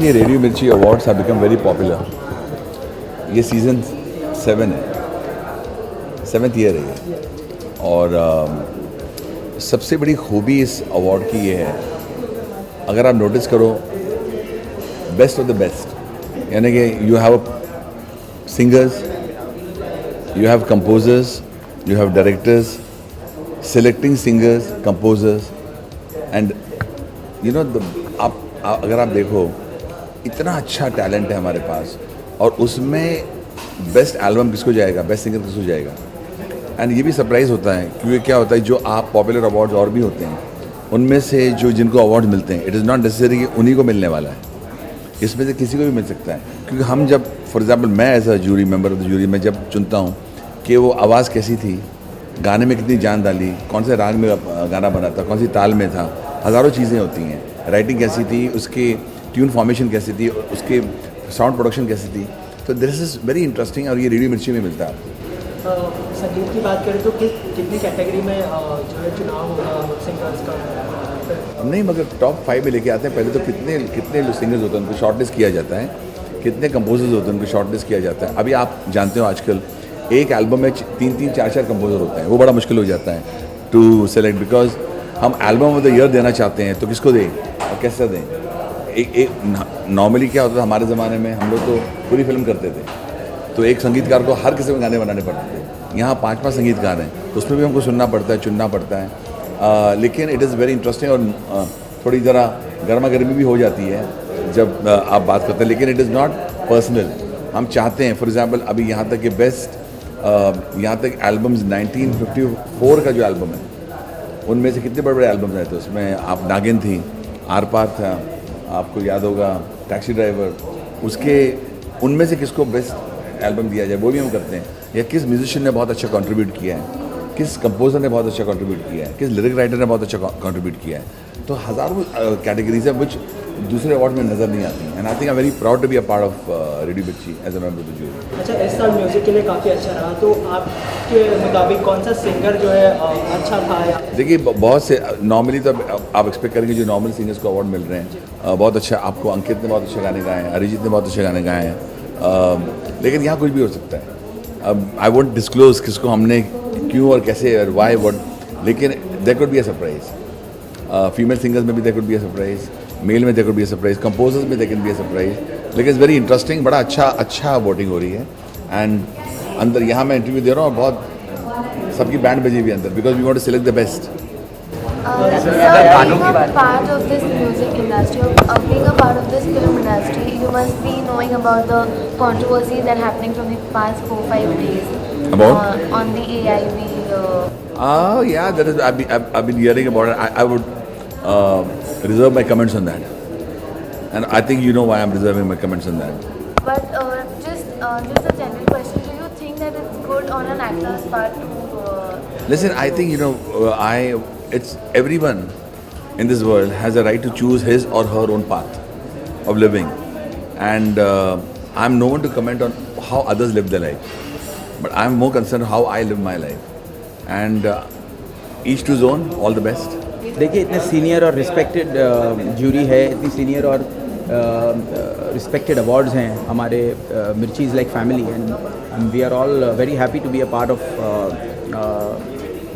देखिए रेडियो मिर्ची awards have become very popular. ये सीज़न 7 है, 7th ईयर है ये। और सबसे बड़ी खूबी इस अवार्ड की ये है, अगर आप नोटिस करो, बेस्ट ऑफ द बेस्ट, यानी कि you have singers, you have composers, you have directors, selecting singers, composers, and you know अगर आप देखो इतना अच्छा टैलेंट है हमारे पास, और उसमें बेस्ट एल्बम किसको जाएगा, बेस्ट सिंगर किसको जाएगा। एंड ये भी सरप्राइज़ होता है, क्योंकि क्या होता है, जो आप पॉपुलर अवार्ड्स और भी होते हैं उनमें से जो जिनको अवार्ड मिलते हैं, इट इज़ नॉट नेसेसरी कि उन्हीं को मिलने वाला है, इसमें से किसी को भी मिल सकता है। क्योंकि हम जब, फॉर एग्जांपल मैं as a jury member of the jury में जब चुनता हूँ कि वो आवाज़ कैसी थी, गाने में कितनी जान डाली, कौन से राग में गाना बना था, कौन सी ताल में था, हज़ारों चीज़ें होती हैं, राइटिंग कैसी थी, उसके ट्यून फॉर्मेशन कैसी थी, उसके साउंड प्रोडक्शन कैसी थी, तो दिस इज़ वेरी इंटरेस्टिंग। और ये रेडियो मिर्ची में मिलता है आपको। संगीत की बात करें तो कितनी कैटेगरी में जो है चुनाव होगा सिंगर्स का? नहीं, मगर टॉप 5 में लेके आते हैं। पहले तो कितने सिंगर्स होते हैं उनको शॉर्टलिस्ट किया जाता है, कितने कंपोजर्स होते हैं उनको शॉर्टलिस्ट किया जाता है। अभी आप जानते हो आजकल एक एल्बम में 3-3, 4-4 कंपोजर होते हैं, वो बड़ा मुश्किल हो जाता है टू सेलेक्ट, बिकॉज हम एल्बम ऑफ द ईयर देना चाहते हैं, तो किसको दें और कैसे दें। एक नॉर्मली क्या होता था हमारे ज़माने में, हम लोग तो पूरी फिल्म करते थे, तो एक संगीतकार को हर किस्म के गाने बनाने पड़ते थे। यहाँ 5-5 संगीतकार हैं, तो उसमें भी हमको सुनना पड़ता है, चुनना पड़ता है। लेकिन इट इज़ वेरी इंटरेस्टिंग, और थोड़ी ज़रा गर्मा गर्मी भी हो जाती है जब आप बात करते हैं, लेकिन इट इज़ नॉट पर्सनल। हम चाहते हैं, फॉर एग्जांपल अभी यहाँ तक कि बेस्ट यहाँ तक एल्बम्स 1954 का जो एल्बम है, उनमें से कितने बड़े बड़े एल्बम्स आए थे। उसमें आप नागिन थी, आर पार था, आपको याद होगा टैक्सी ड्राइवर, उसके उनमें से किसको बेस्ट एल्बम दिया जाए, वो भी हम करते हैं। या किस म्यूजिशियन ने बहुत अच्छा कंट्रीब्यूट किया है, किस कंपोजर ने बहुत अच्छा कंट्रीब्यूट किया है, किस लिरिक राइटर ने बहुत अच्छा कंट्रीब्यूट किया है। तो हज़ारों कैटेगरीज है विच दूसरे अवार्ड में नज़र नहीं आती हैं। And I think I very proud to be a part of radio Mirchi as a member of the jury. अच्छा, इस साल म्यूज़िक के लिए काफ़ी अच्छा रहा, तो आपके मुताबिक कौन सा सिंगर जो है अच्छा था? देखिए, बहुत से नॉर्मली तो आप एक्सपेक्ट करेंगे जो नॉर्मल सिंगर्स को अवार्ड मिल रहे हैं, बहुत अच्छा, आपको अंकित ने बहुत अच्छे गाने गाए हैं, अरिजीत ने बहुत अच्छे गाने गाए हैं, लेकिन यहाँ कुछ भी हो सकता है। अब आई वोंट डिस्क्लोज किसको हमने क्यों और कैसे और वाई वट, लेकिन there could be a surprise. Female singers में भी there could be a surprise, male में there could be a surprise, composers में there can be a surprise. लेकिन इट्स वेरी इंटरेस्टिंग, बड़ा अच्छा वोटिंग हो रही है। एंड अंदर यहाँ मैं इंटरव्यू दे रहा हूँ, बहुत सबकी बैंड बजी हुई है अंदर, because we want to select the best. Being a part of this music industry, or being a part of this film industry, you must be knowing about the controversies that are happening from the past 4-5 days. About? On the AIB. Yeah, that is. I've been hearing about it. I would reserve my comments on that, and I think you know why I'm reserving my comments on that. But just a general question: do you think that it's good on an actor's part to? Listen, I think it's everyone in this world has a right to choose his or her own path of living, and I'm no one to comment on how others live their life, but I'm more concerned how I live my life, and each to his own. All the best. देखिए, इतने senior और respected jury है, इतनी senior और respected awards हैं हमारे Mirchi is like family, and we are all very happy to be a part of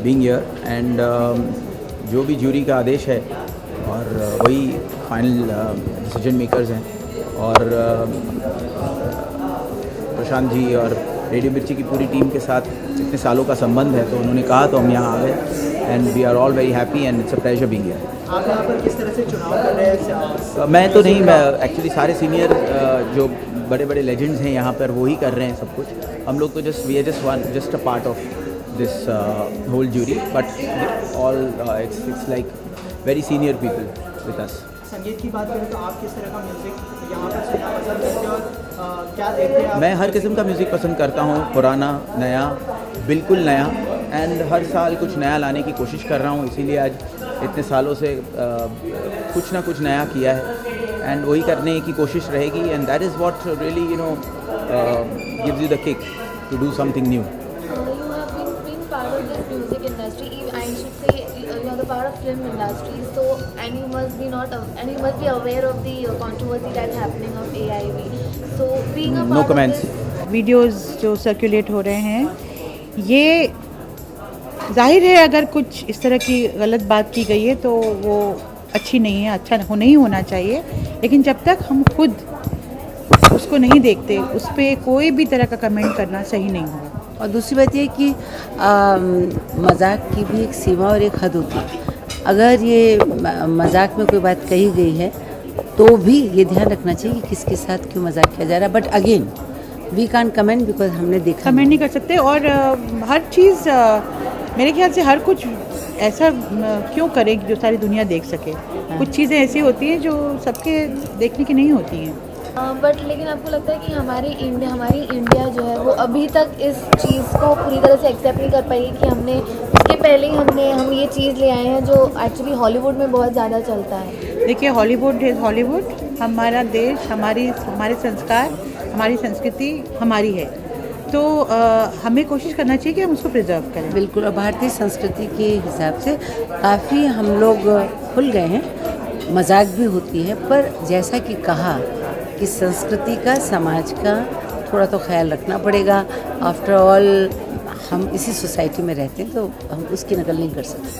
being here. And जो भी जूरी का आदेश है और वही फाइनल डिसीजन मेकर्स हैं, और प्रशांत जी और रेडियो मिर्ची की पूरी टीम के साथ इतने सालों का संबंध है, तो उन्होंने कहा तो हम यहाँ आ गए, and we are all very happy and it's a pleasure being here. आप यहाँ पर किस तरह से चुनाव कर रहे हैं? मैं तो नहीं, मैं एक्चुअली सारे सीनियर जो बड़े बड़े लेजेंड्स हैं यहाँ पर वो ही कर रहे हैं सब कुछ। हम लोग तो we are just a part of this whole jury, but all it's like very senior people with us. संगीत की बात करें तो आप किस तरह का म्यूज़िक यहाँ पर सुनना पसंद करते हो, और क्या देखते हैं आप? मैं हर किस्म का म्यूज़िक पसंद करता हूँ, पुराना, नया, बिल्कुल नया, एंड हर साल कुछ नया लाने की कोशिश कर रहा हूँ। इसीलिए आज इतने सालों से कुछ ना कुछ नया किया है, एंड वही करने की कोशिश रहेगी, and that is what really gives you the kick to do something new. You have been part about this music industry, I should say you are the part of film industry, so and you must be aware of the controversy that's happening of AIV. So being a No part comments. of this, videos जो circulate हो रहे हैं, ये जाहिर है अगर कुछ इस तरह की गलत बात की गई है तो वो अच्छी नहीं है, अच्छा नहीं होना चाहिए। लेकिन जब तक हम खुद उसको नहीं देखते, उस पर कोई भी तरह का कमेंट करना सही नहीं होगा। और दूसरी बात ये कि मजाक की भी एक सीमा और एक हद होती है। अगर ये मजाक में कोई बात कही गई है तो भी ये ध्यान रखना चाहिए कि किसके साथ क्यों मजाक किया जा रहा है। But again we can comment because हमने देखा कमेंट नहीं कर सकते। और हर चीज़ मेरे ख्याल से हर कुछ ऐसा क्यों करें कि जो सारी दुनिया देख सके। कुछ चीज़ें ऐसी होती हैं जो सबके देखने की नहीं होती हैं। बट लेकिन आपको लगता है कि हमारी इंडिया जो है वो अभी तक इस चीज़ को पूरी तरह से एक्सेप्ट नहीं कर पाई कि हमने उसके पहले ही हम ये चीज़ ले आए हैं जो एक्चुअली हॉलीवुड में बहुत ज़्यादा चलता है। देखिए, हॉलीवुड इज़ हॉलीवुड, हमारा देश, हमारे संस्कार, हमारी संस्कृति हमारी है, तो हमें कोशिश करना चाहिए कि हम उसको प्रिजर्व करें। बिल्कुल। और भारतीय संस्कृति के हिसाब से काफ़ी हम लोग खुल गए हैं। मजाक भी होती है, पर जैसा कि कहा कि संस्कृति का, समाज का थोड़ा तो ख्याल रखना पड़ेगा। आफ्टर ऑल हम इसी सोसाइटी में रहते हैं तो हम उसकी नकल नहीं कर सकते।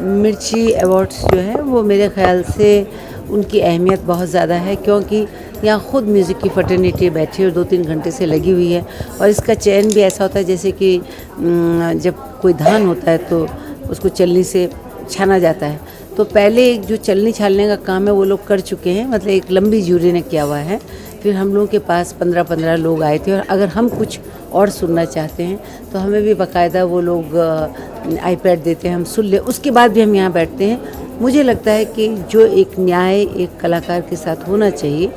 मिर्ची अवार्ड्स जो है वो मेरे ख्याल से उनकी अहमियत बहुत ज़्यादा है, क्योंकि यहाँ ख़ुद म्यूज़िक की फर्टर्निटी बैठी और 2-3 घंटे से लगी हुई है। और इसका चयन भी ऐसा होता है जैसे कि जब कोई धान होता है तो उसको चलनी से छाना जाता है, तो पहले एक जो चलनी छालने का काम है वो लोग कर चुके हैं, मतलब एक लंबी जूरी ने किया हुआ है। फिर हम लोगों के पास 15-15 लोग आए थे, और अगर हम कुछ और सुनना चाहते हैं तो हमें भी बाकायदा वो लोग आईपैड देते हैं, हम सुन ले, उसके बाद भी हम यहाँ बैठते हैं। मुझे लगता है कि जो एक न्याय एक कलाकार के साथ होना चाहिए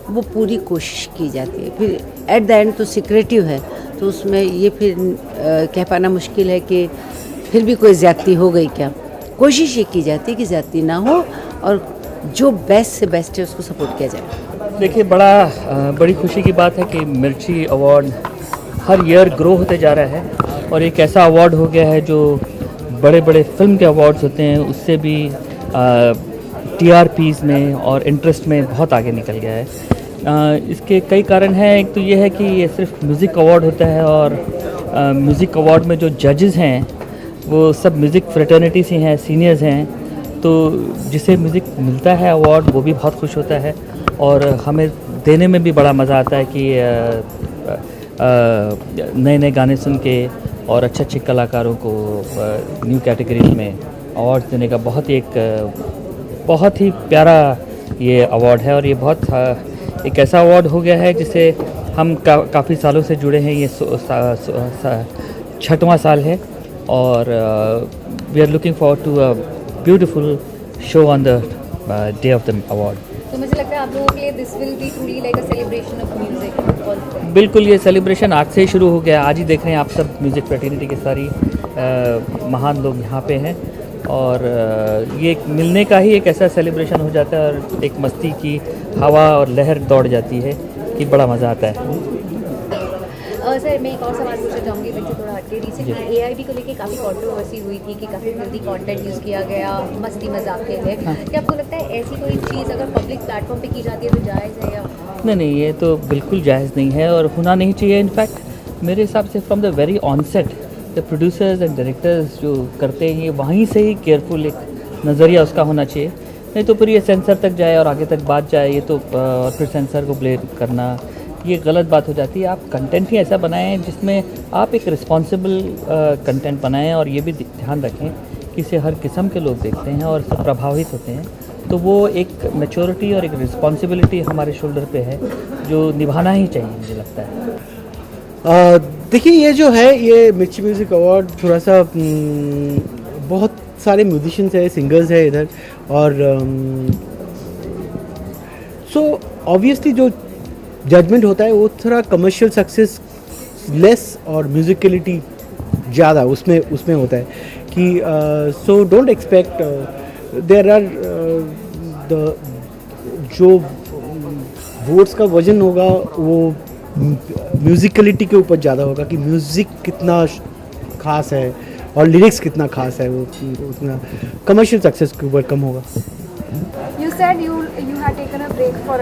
वो पूरी कोशिश की जाती है। फिर एट द एंड तो सिक्रेटिव है, तो उसमें ये फिर कह पाना मुश्किल है कि फिर भी कोई ज़्यादती हो गई क्या। कोशिश ये की जाती है कि ज़्यादती ना हो और जो बेस्ट से बेस्ट है उसको सपोर्ट किया जाए। देखिए, बड़ी खुशी की बात है कि मिर्ची अवार्ड हर ईयर ग्रो होते जा रहा है और एक ऐसा अवार्ड हो गया है जो बड़े बड़े फिल्म के अवार्ड्स होते हैं उससे भी TRPs में और इंटरेस्ट में बहुत आगे निकल गया है। इसके कई कारण हैं। एक तो ये है कि ये सिर्फ म्यूज़िक अवार्ड होता है और म्यूज़िक अवार्ड में जो जजेस हैं वो सब म्यूज़िक फ्रेटर्निटी से हैं, सीनियर्स हैं, तो जिसे म्यूज़िक मिलता है अवार्ड वो भी बहुत खुश होता है और हमें देने में भी बड़ा मज़ा आता है कि नए नए गाने सुन के और अच्छे अच्छे कलाकारों को न्यू कैटेगरीज में अवार्ड देने का बहुत ही प्यारा ये अवार्ड है। और ये बहुत एक ऐसा अवार्ड हो गया है जिसे हम काफ़ी सालों से जुड़े हैं। ये 6वां साल है और we are looking forward to a beautiful show on the day of the award. तो मुझे लगता है आप लोगों के लिए this will be truly like a celebration of music. बिल्कुल, ये सेलिब्रेशन आज से ही शुरू हो गया। आज ही देख रहे हैं आप सब म्यूज़िक फ्रेटर्निटी के सारी महान लोग यहाँ पे हैं और ये मिलने का ही एक ऐसा सेलिब्रेशन हो जाता है और एक मस्ती की हवा और लहर दौड़ जाती है कि बड़ा मज़ा आता है। सर, मैं एक और सवाल पूछना चाहूँगी, बच्चे थोड़ा हटके। रिसेंटली AIB को लेके काफ़ी कंट्रोवर्सी हुई थी कि काफ़ी फिल्दी कंटेंट यूज़ किया गया मस्ती मजाक के लिए। क्या आपको लगता है ऐसी कोई चीज़ अगर पब्लिक प्लेटफॉर्म पे की जाती है तो जायज़ है या नहीं, ये तो बिल्कुल जायज़ नहीं है और होना नहीं चाहिए। इनफैक्ट मेरे हिसाब से from the very onset the producers and directors जो करते हैं ये वहीं से ही केयरफुल एक नज़रिया उसका होना चाहिए, नहीं तो फिर ये सेंसर तक जाए और आगे तक बात जाए ये तो और फिर सेंसर को ब्लेम करना ये गलत बात हो जाती है। आप कंटेंट ही ऐसा बनाएं जिसमें आप एक रिस्पॉन्सिबल कंटेंट बनाएं और ये भी ध्यान रखें कि इसे हर किस्म के लोग देखते हैं और इससे प्रभावित होते हैं, तो वो एक मैच्योरिटी और एक रिस्पॉन्सिबिलिटी हमारे शोल्डर पे है जो निभाना ही चाहिए मुझे लगता है। देखिए, ये जो है ये मिर्ची म्यूज़िक अवार्ड थोड़ा सा बहुत सारे म्यूजिशियंस है, सिंगर्स है इधर और सो ऑब्वियसली जो जजमेंट होता है वो थोड़ा कमर्शियल सक्सेस लेस और म्यूजिकलिटी ज़्यादा उसमें होता है कि so don't expect there are the जो वोट्स का वजन होगा वो म्यूज़िकलिटी के ऊपर ज़्यादा होगा कि म्यूज़िक कितना ख़ास है और लिरिक्स कितना ख़ास है, वो उतना कमर्शियल सक्सेस के ऊपर कम होगा। You said you had taken a break for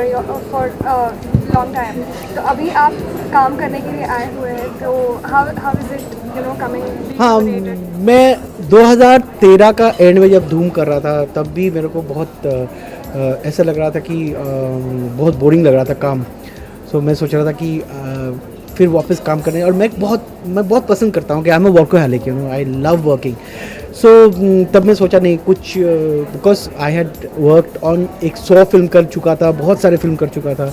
long time. तो अभी आप काम करने के लिए आए हुए हैं, तो how is it coming? हाँ, मैं 2013 का एंड में जब धूम कर रहा था तब भी मेरे को बहुत ऐसा लग रहा था कि बहुत बोरिंग लग रहा था काम। सो मैं सोच रहा था कि फिर वापस काम करने, और मैं बहुत पसंद करता हूँ कि I am a workaholic, I love working. So तब मैं सोचा नहीं कुछ, because I had worked on एक 100 फिल्म कर चुका था, बहुत सारे फिल्म कर चुका था।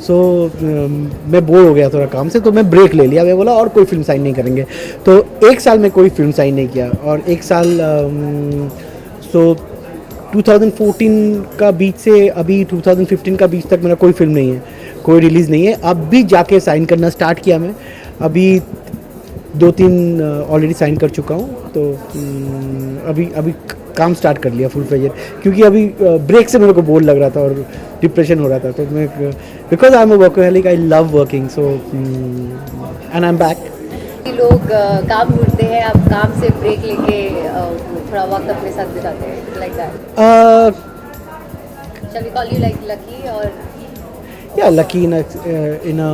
सो मैं बोर हो गया थोड़ा काम से, तो मैं ब्रेक ले लिया। मैं बोला और कोई फिल्म साइन नहीं करेंगे, तो 1 साल में कोई फिल्म साइन नहीं किया। और 1 साल 2014 का बीच से अभी 2015 का बीच तक मेरा कोई फिल्म नहीं है, कोई रिलीज़ नहीं है। अब भी जाके साइन करना स्टार्ट किया मैं, अभी 2-3 ऑलरेडी साइन कर चुका हूँ। तो अभी काम स्टार्ट कर लिया फुल फ्लेजेड, क्योंकि अभी ब्रेक से मेरे को बोर लग रहा था और डिप्रेशन हो रहा था। तो मैं, because I am a workaholic, I love working, so and I am back. लोग काम ढूंढते हैं, आप काम से ब्रेक लेके थोड़ा वक्त अपने साथ बिताते हैं, like that. Shall we call you like lucky or? Yeah, lucky in a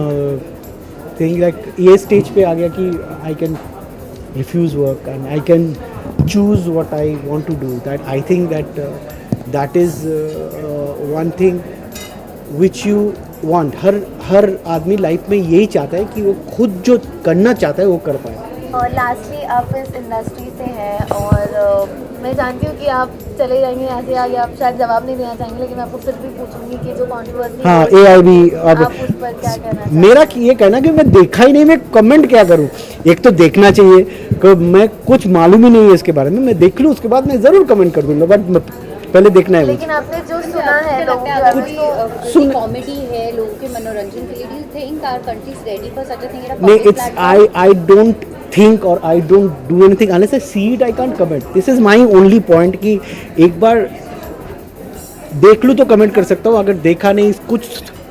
thing like ये स्टेज पे आ गया कि I can refuse work and I can choose what I want to do. That I think that is one thing which you want. हर आदमी life में यही चाहता है कि वो खुद जो करना चाहता है वो कर पाए। और लास्टली आप इस इंडस्ट्री से हैं और मैं जानती हूँ कि आप चले जाएंगे यहाँ से आगे, आप शायद जवाब नहीं देना चाहेंगे, लेकिन मैं आपको फिर भी पूछूंगी कि जो कंट्रोवर्सी, हाँ AI भी, अब आप उस पर क्या कहना चाहेंगे? मेरा ये कहना कि मैं देखा ही नहीं, मैं कमेंट क्या करूँ। एक तो देखना चाहिए कि मैं कुछ मालूम ही नहीं है इसके बारे में, मैं देख लूँ उसके बाद मैं ज़रूर कमेंट कर दूँगा, बट पहले देखना है। लेकिन आपने जो सुना है कॉमेडी है लोगों के मनोरंजन के लिए, do you think our country is ready for such a thing? नहीं, it's I don't think or I don't do anything unless I see it, I can't comment. This is my only point कि एक बार देख लूँ तो comment कर सकता हूँ, अगर देखा नहीं,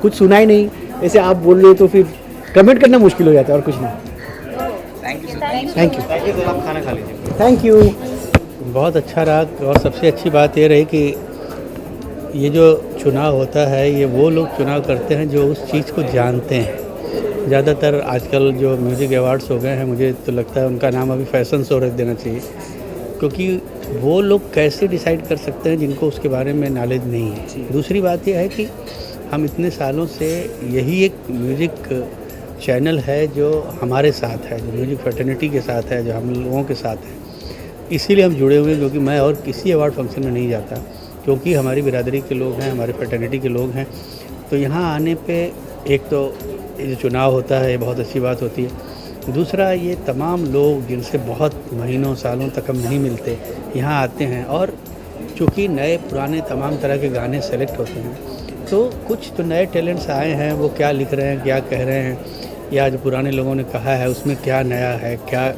कुछ सुना ही नहीं, ऐसे आप बोल रहे हो तो फिर कमेंट करना मुश्किल हो जाता है और कुछ नहीं। Thank you. आप खाना खा लीजिए। Thank you. बहुत अच्छा रहा, और सबसे अच्छी बात ये रही कि ये जो चुनाव होता है ये वो लोग चुनाव करते हैं जो उस चीज़ को जानते हैं। ज़्यादातर आजकल जो म्यूज़िक अवार्ड्स हो गए हैं, मुझे तो लगता है उनका नाम अभी फैशन शो रख देना चाहिए, क्योंकि वो लोग कैसे डिसाइड कर सकते हैं जिनको उसके बारे में नॉलेज नहीं है। दूसरी बात यह है कि हम इतने सालों से यही एक म्यूज़िक चैनल है जो हमारे साथ है, जो म्यूज़िक फ्रेटर्निटी के साथ है, जो हम लोगों के साथ है, इसीलिए हम जुड़े हुए हैं। क्योंकि मैं और किसी अवार्ड फंक्शन में नहीं जाता, क्योंकि हमारी बिरादरी के लोग हैं, हमारे फ्रेटर्निटी के लोग हैं। तो यहाँ आने पे एक तो ये जो चुनाव होता है ये बहुत अच्छी बात होती है, दूसरा ये तमाम लोग जिनसे बहुत महीनों सालों तक हम नहीं मिलते यहाँ आते हैं, और चूँकि नए पुराने तमाम तरह के गाने सेलेक्ट होते हैं, तो कुछ तो नए टैलेंट्स आए हैं, वो क्या लिख रहे हैं, क्या कह रहे हैं, या जो पुराने लोगों ने कहा है उसमें क्या नया है, क्या,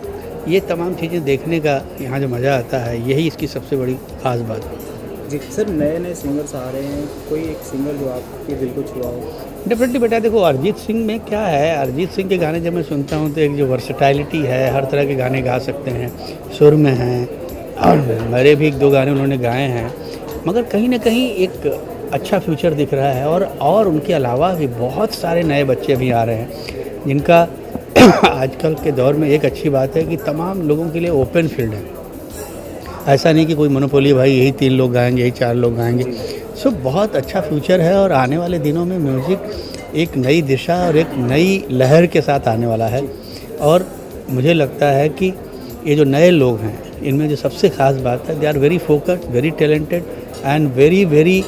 ये तमाम चीज़ें देखने का यहाँ जो मज़ा आता है, यही इसकी सबसे बड़ी ख़ास बात है। जी सर, नए सिंगर्स आ रहे हैं, कोई एक सिंगर जो आपके दिल को छुआ हो? डेफिनेटली बेटा, देखो अरिजीत सिंह में क्या है, अरिजीत सिंह के गाने जब मैं सुनता हूँ तो एक जो वर्सटैलिटी है, हर तरह के गाने गा सकते हैं, सुर में हैं, और मेरे भी 1-2 गाने उन्होंने गाए हैं, मगर कहीं ना कहीं एक अच्छा फ्यूचर दिख रहा है। और उनके अलावा भी बहुत सारे नए बच्चे भी आ रहे हैं जिनका आजकल के दौर में एक अच्छी बात है कि तमाम लोगों के लिए ओपन फील्ड है। ऐसा नहीं कि कोई मोनोपोली, भाई यही 3 लोग गाएंगे, यही 4 लोग गाएंगे। सो बहुत अच्छा फ्यूचर है, और आने वाले दिनों में म्यूज़िक एक नई दिशा और एक नई लहर के साथ आने वाला है। और मुझे लगता है कि ये जो नए लोग हैं, इनमें जो सबसे ख़ास बात है, they are very focused, very talented and very very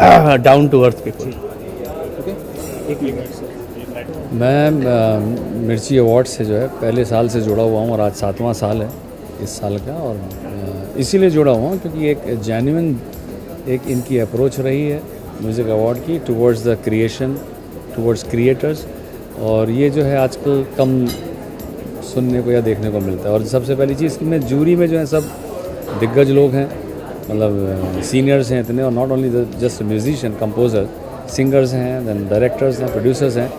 down to earth people. मैं मिर्ची अवार्ड से जो है पहले साल से जुड़ा हुआ हूँ, और आज 7वां साल है इस साल का, और इसीलिए जुड़ा हुआ हूँ क्योंकि एक जेन्युइन एक इनकी अप्रोच रही है म्यूज़िक अवार्ड की towards the creation, towards creators, और ये जो है आजकल कम सुनने को या देखने को मिलता है। और सबसे पहली चीज़ कि मैं जूरी में जो है सब दिग्गज लोग हैं, मतलब सीनियर्स हैं इतने, और not only just musician, composer, singers हैं, देन डायरेक्टर्स हैं, प्रोड्यूसर्स हैं,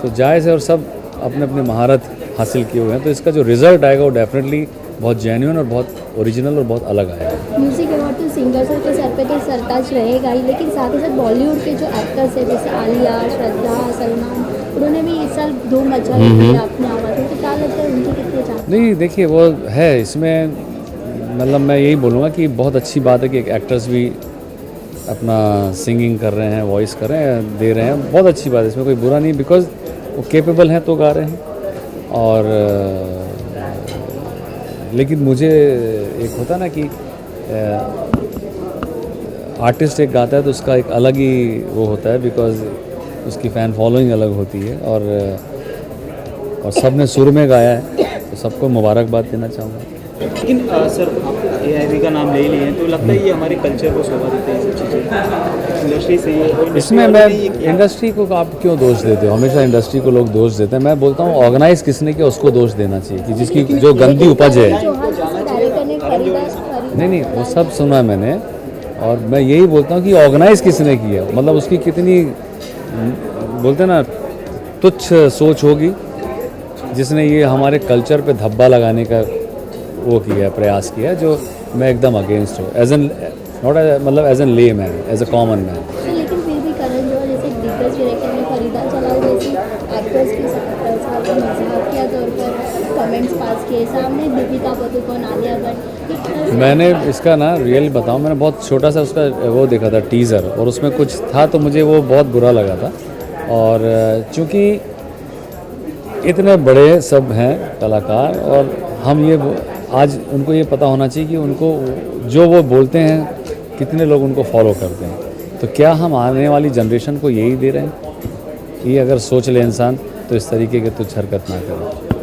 तो जायज़ है और सब अपने अपने महारत हासिल किए हुए हैं, तो इसका जो रिज़ल्ट आएगा वो डेफिनेटली बहुत जेन्युइन और बहुत ओरिजिनल और बहुत अलग आएगा। म्यूजिक अवार्ड तो सिंगर्स के सर पे तो सरताज रहेगा ही, लेकिन साथ ही साथ बॉलीवुड के जो एक्टर्स हैं जैसे आलिया, श्रद्धा, सलमान, उन्होंने भी इस साल धूम मचा दी है अपनी आवाज़ में, तो क्या लगता है उनकी कितने चांस? नहीं देखिए वो है इसमें, मतलब मैं यही बोलूँगा कि बहुत अच्छी बात है कि एक्टर्स भी अपना सिंगिंग कर रहे हैं, वॉइस कर रहे हैं, दे रहे हैं, बहुत अच्छी बात है, इसमें कोई बुरा नहीं, बिकॉज वो केपेबल हैं तो गा रहे हैं। और लेकिन मुझे एक होता ना कि आर्टिस्ट एक गाता है तो उसका एक अलग ही वो होता है, बिकॉज उसकी फ़ैन फॉलोइंग अलग होती है, और सब ने सुर में गाया है, तो सबको मुबारकबाद देना चाहूँगा। लेकिन सर आप AIB का नाम ले ही लिए हैं, तो लगता है ये हमारे कल्चर को शोभा देते हैं, सब चीज़ें इंडस्ट्री से ये। इसमें मैं इंडस्ट्री को आप क्यों दोष देते हो? हमेशा इंडस्ट्री को लोग दोष देते हैं। मैं बोलता हूँ ऑर्गेनाइज किसने किया उसको दोष देना चाहिए, कि जिसकी जो गंदी उपज है। नहीं वो सब सुना मैंने, और मैं यही बोलता हूँ कि ऑर्गेनाइज किसने किया, मतलब उसकी कितनी बोलते ना तुच्छ सोच होगी जिसने ये हमारे कल्चर पे धब्बा लगाने का वो किया, प्रयास किया, जो मैं एकदम अगेंस्ट हूँ, एज एन नॉट मतलब as an layman, as a common man. लेकिन फिर भी करण जौहर जैसे दिग्गज डायरेक्टर ने फरीदा जलाल जैसी एक्ट्रेस के साथ मजाकिया तौर पर कमेंट्स पास किए, सामने दीपिका पादुकोण, आलिया भट्ट। मैंने इसका ना रियल बताऊँ, मैंने बहुत छोटा सा उसका वो देखा था टीज़र, और उसमें कुछ था तो मुझे वो बहुत बुरा लगा था। और चूँकि इतने बड़े सब हैं कलाकार, और हम ये आज उनको ये पता होना चाहिए कि उनको जो वो बोलते हैं कितने लोग उनको फॉलो करते हैं, तो क्या हम आने वाली जनरेशन को यही दे रहे हैं? ये अगर सोच ले इंसान तो इस तरीके की तुच्छ हरकत ना करें।